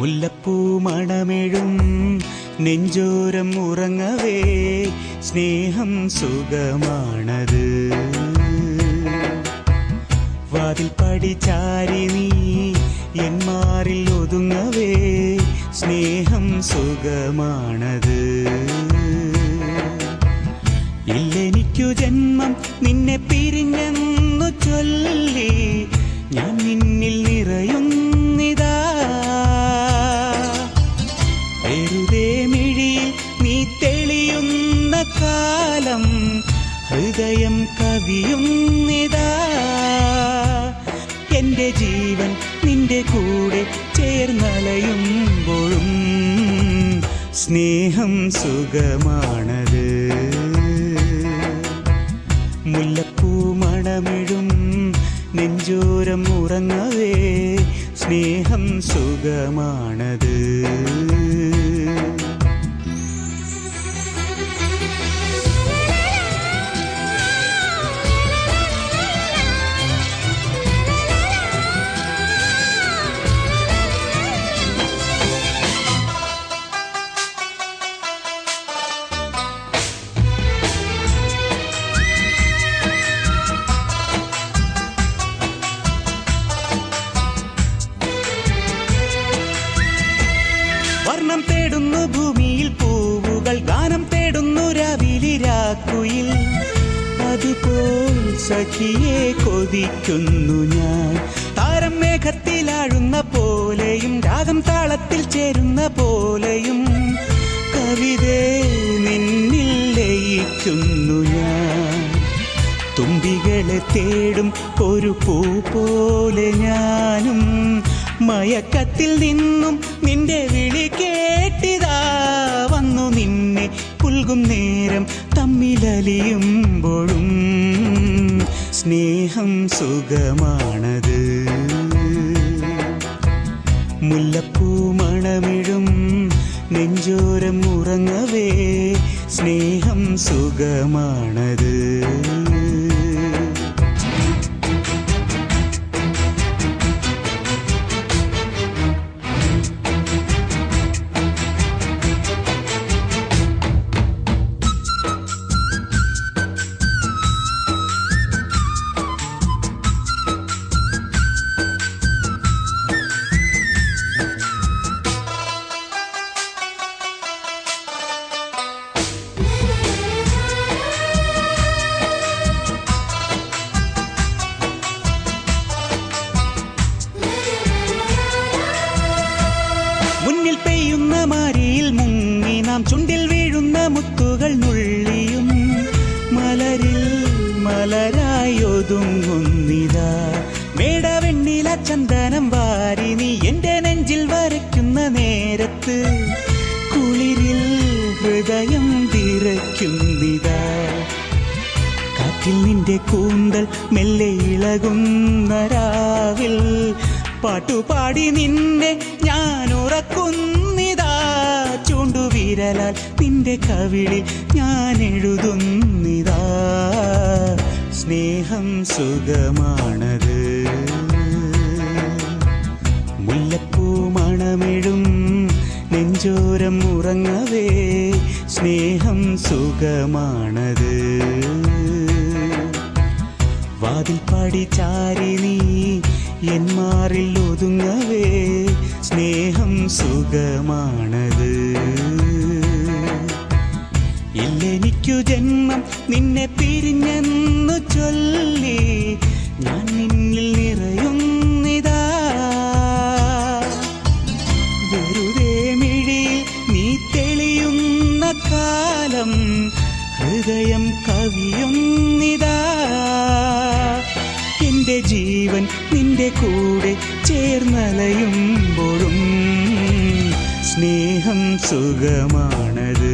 മുല്ലപ്പൂ മണമെഴും നെഞ്ചോരം ഉറങ്ങവേ സ്നേഹം സുഖമാണത്. വാതിൽ പടി ചാരി നീ എൻ മാറിൽ ഒതുങ്ങവേ സ്നേഹം സുഖമാണത്. ഇല്ലെനിക്കു ജന്മം നിന്നെ പിരിഞ്ഞെന്നു ചൊല്ലി ഞാൻ നിന്നിൽ നിറയുന്നിതാ. വെറുതെ മിഴിയിൽ നീ തെളിയുന്ന കാലം ഹൃദയം കവിയുന്നിതാ. എന്റെ ജീവൻ നിന്റെ കൂടെ ചേർന്നലയുമ്പോഴും സ്നേഹം സുഖമാണത്. മുല്ലപ്പൂ മണമെഴും നെഞ്ചോരം ഉറങ്ങവേ സ്നേഹം സുഖമാണത്. വർണ്ണം തേടുന്നു ഭൂമിയിൽ പൂവുകൾ, ഗാനം തേടുന്നു രാവിലിരാക്കുയിൽ. അതുപോൽ സഖിയെ കൊതിക്കുന്നു ഞാൻ. താരം മേഘത്തിലാഴുന്ന പോലെയും രാഗം താളത്തിൽ ചേരുന്ന പോലെയും കവിതേ നിന്നിൽ ലയിക്കുന്നു ഞാൻ. തുമ്പികളെ തേടും ഒരു പൂ പോലെ ഞാനും മയക്കത്തിൽ നിന്നും നിന്റെ വിളി കേട്ടിതാ വന്നു നിന്നെ പുൽകും നേരം തമ്മിലലിയുമ്പോഴും സ്നേഹം സുഖമാണത്. മുല്ലപ്പൂ മണമെഴും നെഞ്ചോരം ഉറങ്ങവേ സ്നേഹം സുഖമാണത്. മുന്നിൽ പെയ്യുന്ന മാരിയിൽ മുങ്ങി നാം ചുണ്ടിൽ വീഴുന്ന മുത്തുകൾ നുള്ളിയും മലരിൽ മലരായി ഒതുങ്ങുന്നിതാ. മേടവെണ്ണില ചന്ദനം വാരി നീ എന്റെ നെഞ്ചിൽ വരയ്ക്കുന്ന നേരത്ത് കുളിരിൽ ഹൃദയം വിറയ്ക്കുന്നിതാ. കാറ്റിൽ നിന്റെ കൂന്തൽ മെല്ലെ ഇളകുന്ന രാവിൽ പാട്ടുപാടി നിന്നെ ഞാൻ ഉറക്കുന്നിതാ. ചൂണ്ടുവിരലാൽ നിന്റെ കവിളിൽ ഞാൻ എഴുതുന്നിതാ. സ്നേഹം സുഖമാണത്. മുല്ലപ്പൂ മണമെഴും നെഞ്ചോരം ഉറങ്ങവേ സ്നേഹം സുഖമാണത്. വാതിൽ പടി ചാരി നീ എൻ മാറിൽ ഒതുങ്ങവേ സ്നേഹം സുഖമാണത്. ഇല്ലെനിക്കു ജന്മം നിന്നെ പിരിഞ്ഞെന്നു ചൊല്ലി ഞാൻ നിന്നിൽ നിറയുന്നിതാ. വെറുതെ മിഴിയിൽ നീ തെളിയുന്ന കാലം ഹൃദയം കവിയുന്നിതാ. എന്റെ ജീവൻ നിന്റെ കൂടെ ചേർന്നലയുമ്പോഴും സ്നേഹം സുഖമാണത്.